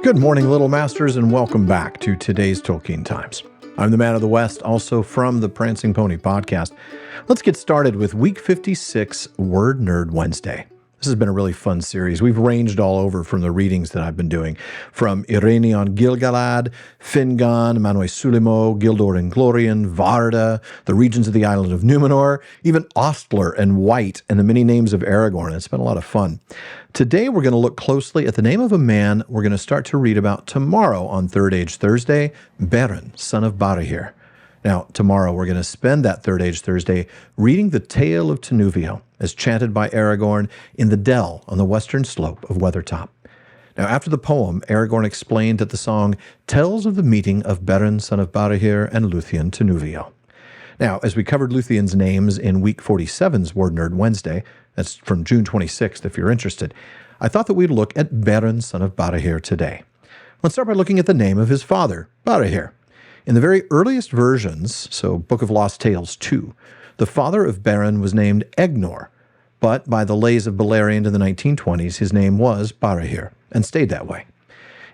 Good morning, Little Masters, and welcome back to today's Tolkien Times. I'm the Man of the West, also from the Prancing Pony podcast. Let's get started with Week 56, Word Nerd Wednesday. This has been a really fun series. We've ranged all over from the readings that I've been doing, from Irene on Gil-galad, Fingon, Manwë Sulimo, Gildor and Glorian, Varda, the regions of the island of Numenor, even Ostler and White, and the many names of Aragorn. It's been a lot of fun. Today we're going to look closely at the name of a man we're going to start to read about tomorrow on Third Age Thursday, Beren, son of Barahir. Now, tomorrow we're going to spend that Third Age Thursday reading the Tale of Tinuvio, as chanted by Aragorn in the dell on the western slope of Weathertop. Now, after the poem, Aragorn explained that the song tells of the meeting of Beren, son of Barahir, and Luthien Tinuvio. Now, as we covered Luthien's names in Week 47's Word Nerd Wednesday, that's from June 26th if you're interested, I thought that we'd look at Beren, son of Barahir today. Let's start by looking at the name of his father, Barahir. In the very earliest versions, so Book of Lost Tales 2, the father of Beren was named Egnor, but by the Lays of Beleriand in the 1920s, his name was Barahir, and stayed that way.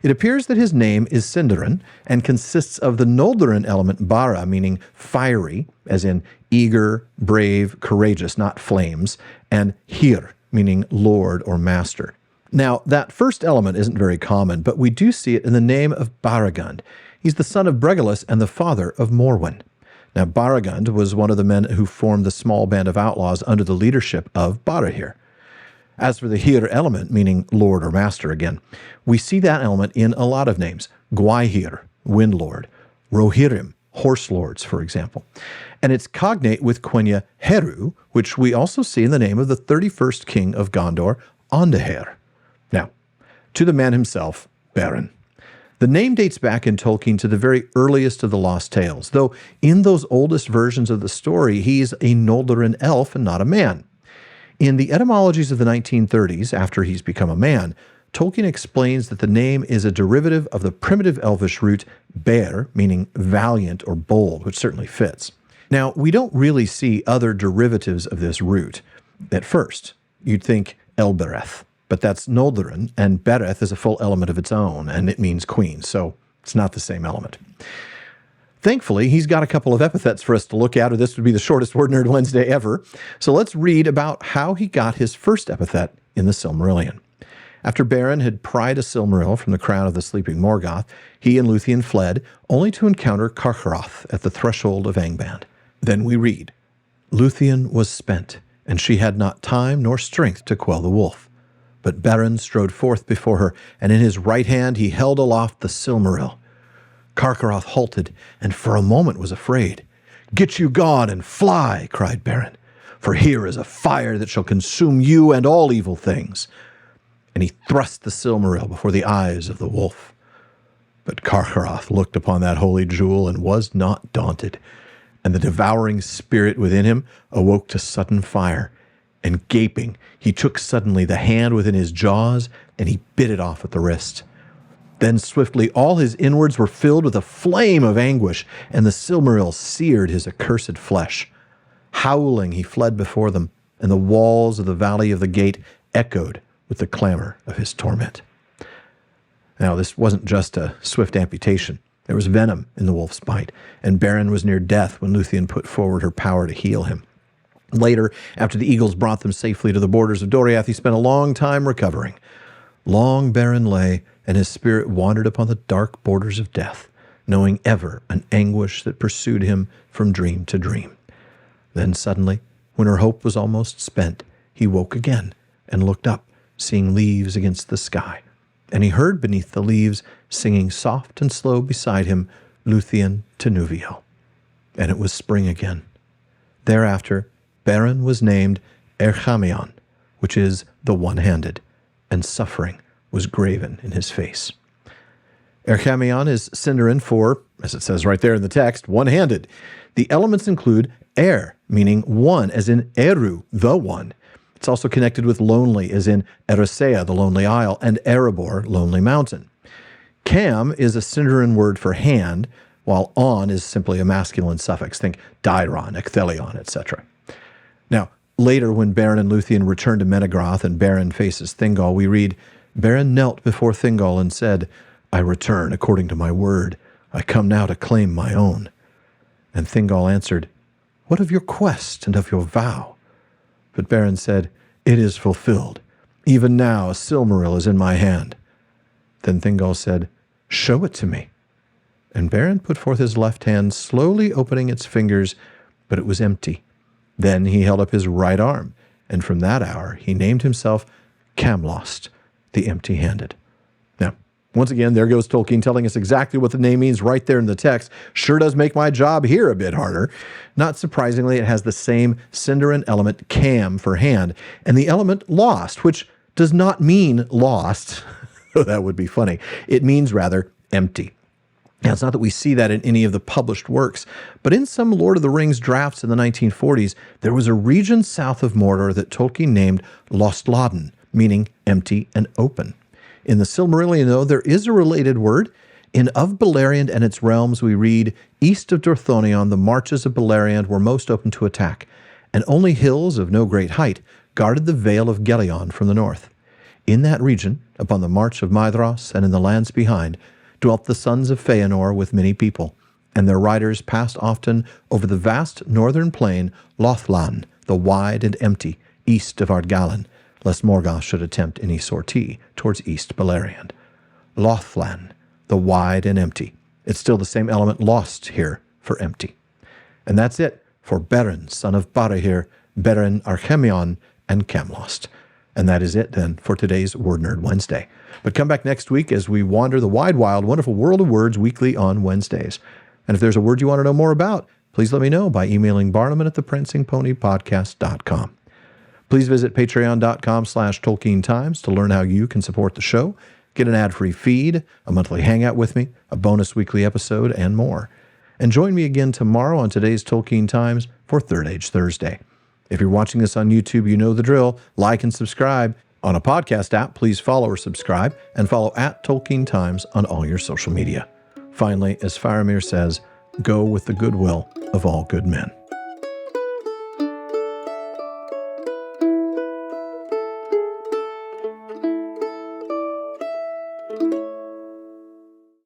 It appears that his name is Sindarin, and consists of the Noldorin element Bara, meaning fiery, as in eager, brave, courageous, not flames, and Hir, meaning lord or master. Now, that first element isn't very common, but we do see it in the name of Baragund. He's the son of Bregelus and the father of Morwen. Now, Baragund was one of the men who formed the small band of outlaws under the leadership of Barahir. As for the Hir element, meaning lord or master again, we see that element in a lot of names. Gwaihir, wind lord, Rohirrim, horse lords, for example. And it's cognate with Quenya Heru, which we also see in the name of the 31st king of Gondor, Andahir. Now, to the man himself, Beren. The name dates back in Tolkien to the very earliest of the Lost Tales, though in those oldest versions of the story, he's a Noldorin elf and not a man. In the etymologies of the 1930s, after he's become a man, Tolkien explains that the name is a derivative of the primitive Elvish root ber, meaning valiant or bold, which certainly fits. Now, we don't really see other derivatives of this root. At first, you'd think Elbereth, but that's Noldorin, and Bereth is a full element of its own, and it means queen, so it's not the same element. Thankfully, he's got a couple of epithets for us to look at, or this would be the shortest Word Nerd Wednesday ever. So let's read about how he got his first epithet in the Silmarillion. After Beren had pried a Silmaril from the crown of the sleeping Morgoth, he and Luthien fled, only to encounter Carcharoth at the threshold of Angband. Then we read, Luthien was spent, and she had not time nor strength to quell the wolf. But Beren strode forth before her, and in his right hand he held aloft the Silmaril. Carcharoth halted, and for a moment was afraid. "Get you gone and fly," cried Beren, "for here is a fire that shall consume you and all evil things." And he thrust the Silmaril before the eyes of the wolf. But Carcharoth looked upon that holy jewel and was not daunted, and the devouring spirit within him awoke to sudden fire. And gaping, he took suddenly the hand within his jaws, and he bit it off at the wrist. Then swiftly all his inwards were filled with a flame of anguish, and the Silmaril seared his accursed flesh. Howling he fled before them, and the walls of the valley of the gate echoed with the clamor of his torment. Now, this wasn't just a swift amputation. There was venom in the wolf's bite, and Beren was near death when Luthien put forward her power to heal him. Later, after the eagles brought them safely to the borders of Doriath, he spent a long time recovering. Long Beren lay, and his spirit wandered upon the dark borders of death, knowing ever an anguish that pursued him from dream to dream. Then suddenly, when her hope was almost spent, he woke again and looked up, seeing leaves against the sky. And he heard beneath the leaves, singing soft and slow beside him, Luthien Tinuvio. And it was spring again. Thereafter, Beren was named Erchamion, which is the one-handed, and suffering was graven in his face. Erchamion is Sindarin for, as it says right there in the text, one-handed. The elements include Er, meaning one, as in Eru, the one. It's also connected with lonely, as in Eressëa, the lonely isle, and Erebor, lonely mountain. Cam is a Sindarin word for hand, while on is simply a masculine suffix. Think Dairon, Ecthelion, etc. Now, later when Beren and Luthien return to Menegroth and Beren faces Thingol, we read, Beren knelt before Thingol and said, I return according to my word. I come now to claim my own. And Thingol answered, What of your quest and of your vow? But Beren said, It is fulfilled. Even now a Silmaril is in my hand. Then Thingol said, Show it to me. And Beren put forth his left hand, slowly opening its fingers, but it was empty. Then he held up his right arm, and from that hour he named himself Camlost, the empty-handed. Now, once again, there goes Tolkien telling us exactly what the name means right there in the text. Sure does make my job here a bit harder. Not surprisingly, it has the same Sindarin element, cam, for hand, and the element lost, which does not mean lost. That would be funny. It means rather empty. Now, it's not that we see that in any of the published works, but in some Lord of the Rings drafts in the 1940s, there was a region south of Mordor that Tolkien named Lostloden, meaning empty and open. In the Silmarillion, though, there is a related word. In Of Beleriand and its realms, we read, East of Dorthonion, the marches of Beleriand were most open to attack, and only hills of no great height guarded the Vale of Gelion from the north. In that region, upon the march of Maedhros and in the lands behind, dwelt the sons of Feanor with many people, and their riders passed often over the vast northern plain Lothlan, the wide and empty, east of Ardgallan, lest Morgoth should attempt any sortie towards East Beleriand. Lothlan, the wide and empty. It's still the same element lost here for empty. And that's it for Beren, son of Barahir, Beren Archemion, and Camlost. And that is it then for today's Word Nerd Wednesday. But come back next week as we wander the wide, wild, wonderful world of words weekly on Wednesdays. And if there's a word you want to know more about, please let me know by emailing barnum@theprancingponypodcast.com. Please visit patreon.com/TolkienTimes to learn how you can support the show, get an ad-free feed, a monthly hangout with me, a bonus weekly episode, and more. And join me again tomorrow on today's Tolkien Times for Third Age Thursday. If you're watching this on YouTube, you know the drill. Like and subscribe. On a podcast app, please follow or subscribe, and follow @Tolkien Times on all your social media. Finally, as Faramir says, go with the goodwill of all good men.